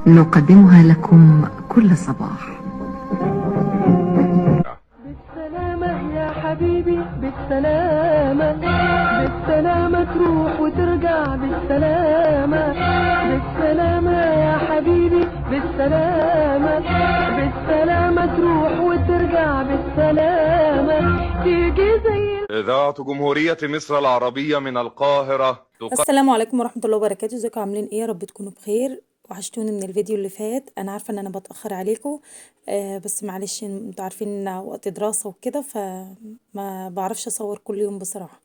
نقدمها لكم كل صباح. بالسلامة يا حبيبي، بالسلامة بالسلامة تروح وترجع بالسلامة. بالسلامة يا حبيبي، بالسلامة بالسلامة تروح وترجع بالسلامة. تيجي زي إذاعة جمهورية مصر العربية من القاهرة السلام عليكم ورحمة الله وبركاته. ازيكم عاملين ايه؟ يا رب تكونوا بخير. وحشتوني من الفيديو اللي فات. انا عارفة ان انا بتأخر عليكم، بس معلش انتوا عارفين ان وقت دراسة وكده فما بعرفش اصور كل يوم بصراحة.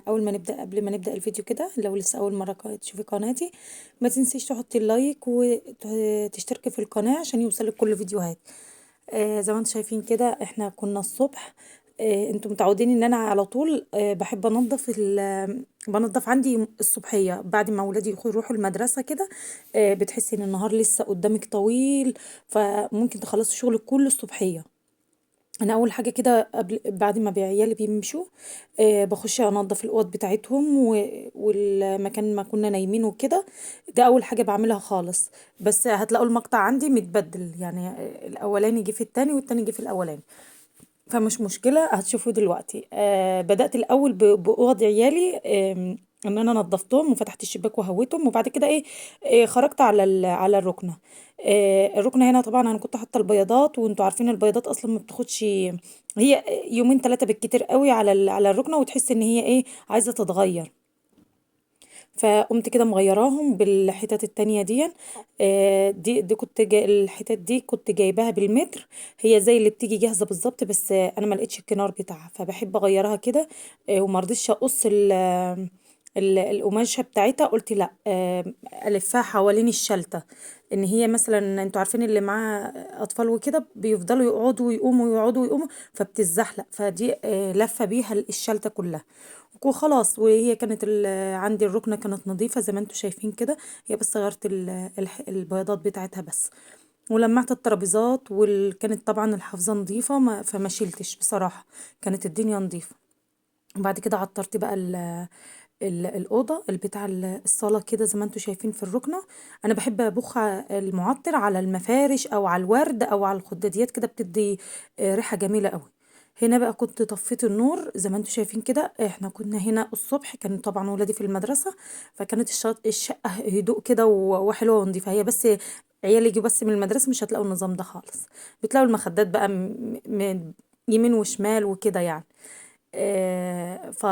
اول ما نبدأ قبل ما نبدأ الفيديو كده، لو لسه اول مرة تشوفي قناتي ما تنسيش تحطي اللايك وتشتركي في القناة عشان يوصلك كل فيديوهات. زي ما انتم شايفين كده احنا كنا الصبح. انتوا متعودين ان انا على طول بحب انضف بنضف عندي الصبحية بعد ما ولادي يروحوا المدرسة كده. بتحسي ان النهار لسه قدامك طويل، فممكن تخلصي شغلك كله الصبحية. انا اول حاجه كده قبل بعد ما عيالي بيمشوا بخش انضف الاوض بتاعتهم والمكان ما كنا نايمين وكده. ده اول حاجه بعملها خالص. بس هتلاقوا المقطع عندي متبدل، يعني الاولاني جه في التاني والتاني جه في الاولاني، فمش مشكلة هتشوفوا دلوقتي. بدأت الأول بأوض عيالي. ان انا نظفتهم وفتحت الشباك وهويتهم، وبعد كده ايه، خرجت على على الركنه. الركنه هنا طبعا انا كنت حاطه البياضات، وانتوا عارفين البياضات اصلا ما بتاخدش، هي يومين ثلاثه بالكتير قوي على على الركنه، وتحس ان هي ايه، عايزه تتغير. فقمت كده مغيراهم بالحتت التانية دي. دي كنت الحتت دي كنت جايباها بالمتر. هي زي اللي بتيجي جاهزة بالظبط، بس انا ما لقيتش الكنار بتاعها فبحب اغيرها كده. وما رضيتش اقص القماشه بتاعتها. قلت لا، الفها حوالين الشلته. ان هي مثلا انتوا عارفين اللي معاه اطفال وكده بيفضلوا يقعدوا ويقوموا يقعدوا ويقوموا، فبتتزحلق. فدي لفه بيها الشلته كلها وخلاص. وهي كانت عندي الركنة كانت نظيفة زي ما انتوا شايفين كده. هي بس غيرت البياضات بتاعتها بس. ولمعت الترابيزات، وكانت طبعا الحافظة نظيفة، فما شيلتش بصراحة، كانت الدنيا نظيفة. وبعد كده عطرت بقى الأوضة بتاع الصالة كده زي ما انتوا شايفين في الركنة. أنا بحب أبخ المعطر على المفارش أو على الورد أو على الخداديات كده، بتدي ريحة جميلة قوي. هنا بقى كنت طفيت النور زي ما انتوا شايفين كده. احنا كنا هنا الصبح، كان طبعا ولادي في المدرسة، فكانت الشقة هدوء كده وحلوة ونظيفة. هي بس عيالي يجوا بس من المدرسة مش هتلاقوا النظام ده خالص. بتلاقوا المخدات بقى يمين وشمال وكده يعني. ف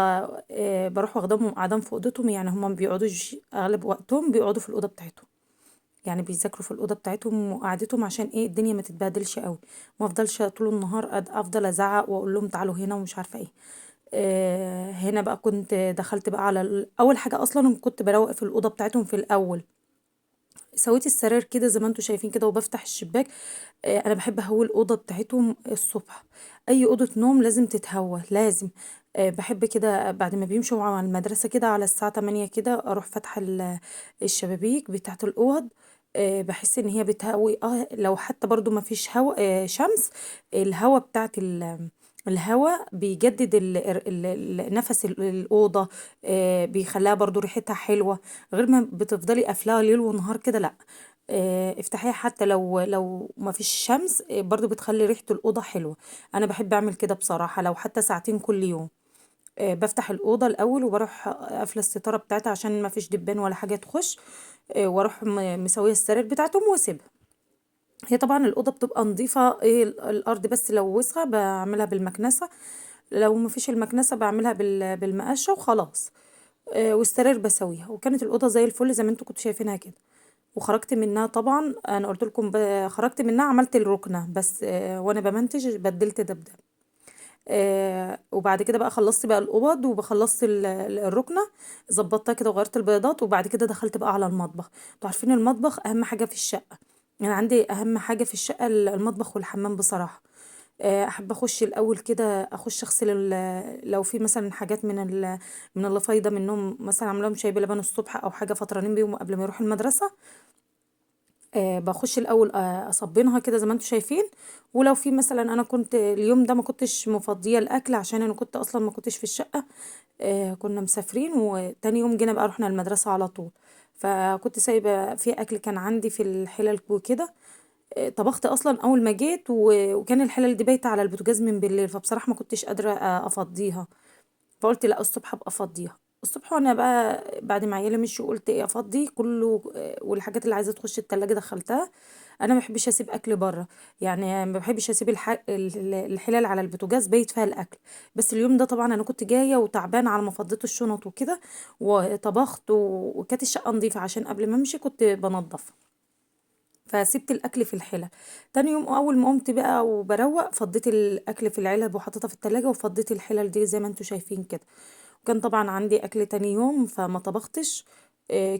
بروح واخداهم قاعدين في اوضتهم، يعني هما ما بيقعدوش اغلب وقتهم، بيقعدوا في الاوضه بتاعتهم. يعني بيذاكروا في الاوضه بتاعتهم وقعدتهم عشان ايه الدنيا ما تتبهدلش قوي. ما افضلش طول النهار افضل ازعق واقول لهم تعالوا هنا ومش عارفه ايه. هنا بقى كنت دخلت بقى على اول حاجه اصلا كنت بروق في الاوضه بتاعتهم في الاول. سويت السراير كده زي ما انتوا شايفين كده وبفتح الشباك. انا بحب اهوي الاوضه بتاعتهم الصبح. اي اوضه نوم لازم تتهوى لازم. بحب كده بعد ما بيمشوا على المدرسه كده على الساعه 8 كده اروح فاتحه الشبابيك بتاعت الاوض. بحس ان هي بتهوي، لو حتى برضو ما فيش هوا شمس. الهوا بتاعت الهوا بيجدد نفس الأوضة. بيخليها برضو ريحتها حلوة، غير ما بتفضلي قافلاها ليل ونهار كده لا. افتحيها حتى لو ما فيش شمس، برضو بتخلي ريحة الأوضة حلوة. أنا بحب أعمل كده بصراحة، لو حتى ساعتين كل يوم. بفتح الأوضة الأول وبروح قافلة الستارة بتاعتها عشان ما فيش دبان ولا حاجة تخش. واروح مسوية السرير بتاعتهم واسيبها. هي طبعا الأوضة بتبقى نظيفة، ايه الأرض بس لو وسخة بعملها بالمكنسة. لو ما فيش المكنسة بعملها بالمقشة وخلاص. والسرير بسويها، وكانت الأوضة زي الفل زي ما انتوا كنتوا شايفينها كده. وخرجت منها طبعا، انا قلت لكم خرجت منها عملت الركنة بس. وانا بمنتج بدلت ده. وبعد كده بقى خلصت بقى الأوض وبخلصت الركنة. ظبطتها كده وغيرت البيضات، وبعد كده دخلت بقى على المطبخ. انتوا عارفين المطبخ أهم حاجة في الشقة. يعني عندي أهم حاجة في الشقة المطبخ والحمام بصراحة. أحب أخش الأول كده، أخش أغسل لو في مثلا حاجات من اللي فايضة منهم، مثلا عاملاهم شاي بلبن الصبح أو حاجة فطرانين بيهم قبل ما يروحوا المدرسة. بخش الاول اصبنها كده زي ما انتم شايفين. ولو في مثلا انا كنت اليوم ده ما كنتش مفضيه الاكل عشان انا كنت اصلا ما كنتش في الشقه. كنا مسافرين وتاني يوم جينا بقى رحنا المدرسه على طول. فكنت سايبة في اكل كان عندي في الحلل وكده. طبخت اصلا اول ما جيت وكان الحلل دي بايته على البوتاجاز من بالليل، فبصراحه ما كنتش قادره افضيها. فقلت لا الصبح ابقى افضيها الصبح، وانا بقى بعد ما عيالي مشوا قلت ايه افضي كله. والحاجات اللي عايزه تخش التلاجة دخلتها. انا ما بحبش اسيب اكل بره، يعني ما بحبش اسيب الحلال على البوتاجاز بايت فيها الاكل. بس اليوم ده طبعا انا كنت جايه وتعبانه على ما فضيت الشنط وكده، وطبخت وكانت الشقه نظيفه عشان قبل ما امشي كنت بنضف. فسبت الاكل في الحلل. تاني يوم اول ما قمت بقى وبروق فضيت الاكل في العلب وحطيتها في التلاجة، وفضيت الحلل دي زي ما انتوا شايفين كده. وكان طبعا عندي اكل تاني يوم فما طبختش.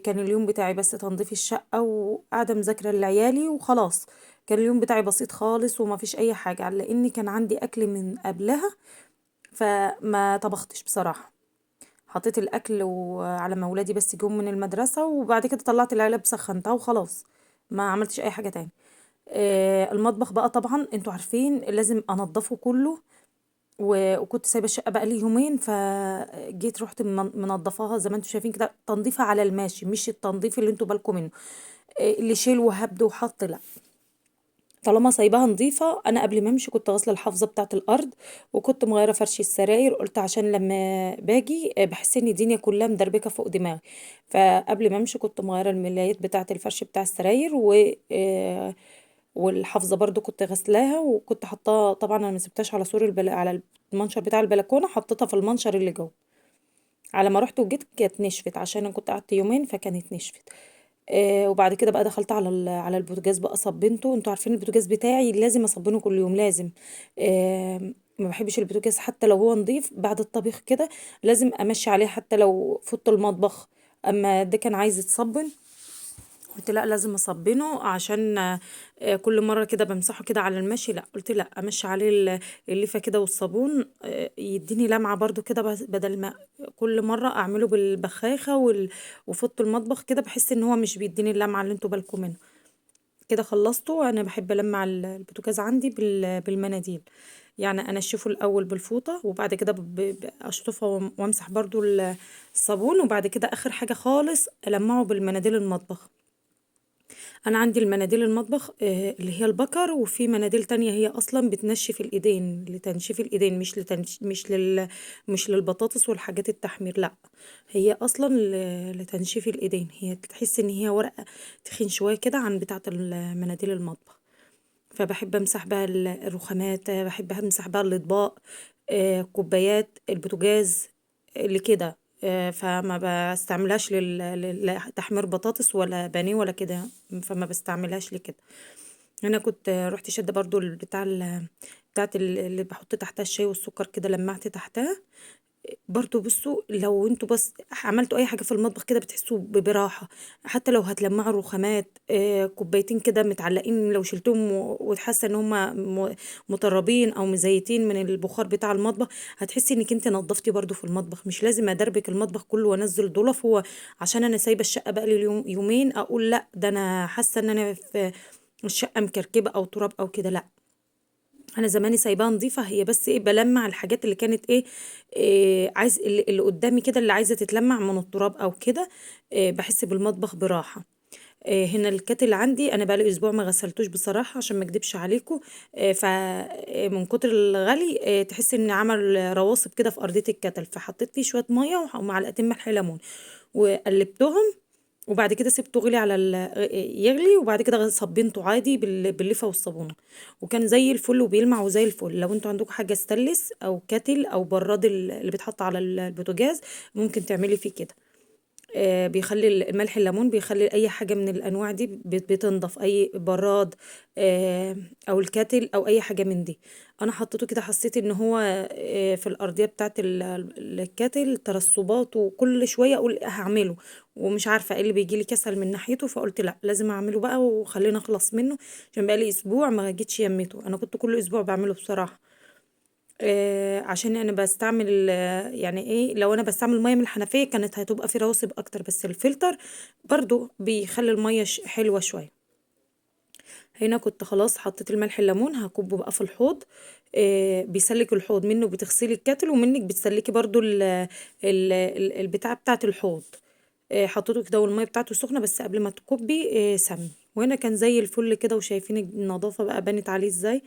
كان اليوم بتاعي بس تنظيف الشقة وقاعدة مذاكرة لعيالي وخلاص. كان اليوم بتاعي بسيط خالص وما فيش اي حاجة، لان كان عندي اكل من قبلها فما طبختش بصراحة. حطيت الاكل وعلى ما ولادي بس جم من المدرسة، وبعد كده طلعت العلب سخنتها وخلاص. ما عملتش اي حاجة تاني. المطبخ بقى طبعا انتوا عارفين لازم انضفه كله. وكنت سايبه الشقه بقى لي يومين، فجيت رحت منضفاها زي ما انتوا شايفين كده، تنظيفها على الماشي مش التنظيف اللي انتوا بالكم منه. اللي شيل وهبد وحط لا. طالما سايباها نظيفه، انا قبل ما امشي كنت غاسله الحافظه بتاعه الارض، وكنت مغيره فرش السراير، قلت عشان لما باجي بحس ان الدنيا كلها مدربكه فوق دماغي. فقبل ما امشي كنت مغيره الملايات بتاعه الفرش بتاع السراير والحافظه برضو كنت غسلاها، وكنت حطاها طبعا انا ما سبتهاش على على المنشر بتاع البلكونه، حطيتها في المنشر اللي جوه. على ما رحت وجيت كانت نشفت عشان انا كنت قعدت يومين فكانت نشفت. وبعد كده بقى دخلت على على البوتاجاز بقى صبنته. انتوا عارفين البوتاجاز بتاعي لازم اصبنه كل يوم لازم. ما بحبش البوتاجاز حتى لو هو نضيف بعد الطبيخ كده، لازم امشي عليه حتى لو فوت المطبخ. اما ده كان عايز يتصبن، قلت لا لازم اصبنه عشان كل مره كده بمسحه كده على المشي، لا قلت لا امشي عليه الليفه كده والصابون، يديني لمعه برضو كده، بدل ما كل مره اعمله بالبخاخه وفوط المطبخ كده بحس ان هو مش بيديني اللمعه اللي انتوا بالكم منها. كده خلصته. انا بحب المع البوتاجاز عندي بالمناديل، يعني انشفه الاول بالفوطه، وبعد كده اشطفه وامسح برضو الصابون، وبعد كده اخر حاجه خالص المعه بالمناديل المطبخ. انا عندي المناديل المطبخ اللي هي البكر، وفي مناديل تانية هي اصلا بتنشف الايدين لتنشيف الايدين، مش للبطاطس والحاجات التحمير لا. هي اصلا لتنشيف الايدين، هي تحس ان هي ورقة تخين شوية كده عن بتاعة المناديل المطبخ. فبحب امسح بقى الرخامات، بحب امسح بقى الاطباق، كوبايات البوتاجاز اللي كده. فما بستعملهاش لتحمير بطاطس ولا بانيه ولا كده، فما بستعملهاش لكده. انا كنت رحت شاده برضو بتاعت اللي بحط تحتها الشاي والسكر كده، لمعت تحتها. برضو بصوا لو انتوا بس عملتوا اي حاجه في المطبخ كده بتحسوا براحه. حتى لو هتلمعوا الرخامات، كوبايتين كده متعلقين لو شلتهم وتحسه ان هما مطربين او مزيتين من البخار بتاع المطبخ، هتحسي انك انت نظفتي برضو في المطبخ. مش لازم ادربك المطبخ كله وانزل ضلف، هو عشان انا سايبه الشقه بقى لي يومين اقول لا ده انا حاسه ان انا في الشقه مكركبه او تراب او كده، لا. انا زماني سايباها نظيفه، هي بس ايه بلمع الحاجات اللي كانت عايز اللي قدامي كده اللي عايزه تتلمع من التراب او كده. بحس بالمطبخ براحه. هنا الكاتل عندي انا بقالي اسبوع ما غسلتوش بصراحه عشان ما اكدبش عليكم. فمن كتر الغلي تحس ان عمل رواسب كده في ارضيه الكتل، فحطيت فيه شويه ميه ومعلقتين ملح ليمون وقلبتهم، وبعد كده سبته غلي على يغلي، وبعد كده صبنته عادي بالليفه والصابونه، وكان زي الفل وبيلمع وزي الفل. لو انتوا عندكم حاجه ستانلس او كاتل او براد اللي بيتحط على البوتاجاز ممكن تعملي فيه كده. بيخلي الملح الليمون بيخلي اي حاجه من الانواع دي بتنضف، اي براد او الكاتل او اي حاجه من دي. انا حطيته كده حسيت ان هو في الارضيه بتاعت الكاتل ترسبات، وكل شويه اقول هعمله ومش عارفه ايه اللي بيجيلي كسل من ناحيته، فقلت لا لازم اعمله بقى وخلينا اخلص منه، عشان بقالي اسبوع ما جيتش يميته. انا كنت كل اسبوع بعمله بصراحه. عشان انا بستعمل يعني ايه، لو انا بستعمل ميه من الحنفيه كانت هتبقى في رواسب اكتر، بس الفلتر برضو بيخلي الميه حلوه شويه. هنا كنت خلاص حطيت الملح الليمون، هكبه بقى في الحوض. بيسلك الحوض منه بتغسلي الكاتل، ومنك بتسلكي برضو البتاع بتاعه الحوض. حطيته كده والميه بتاعته سخنه، بس قبل ما تكبي سمنه. وهنا كان زي الفل كده، وشايفين النظافه بقى بانت عليه ازاي.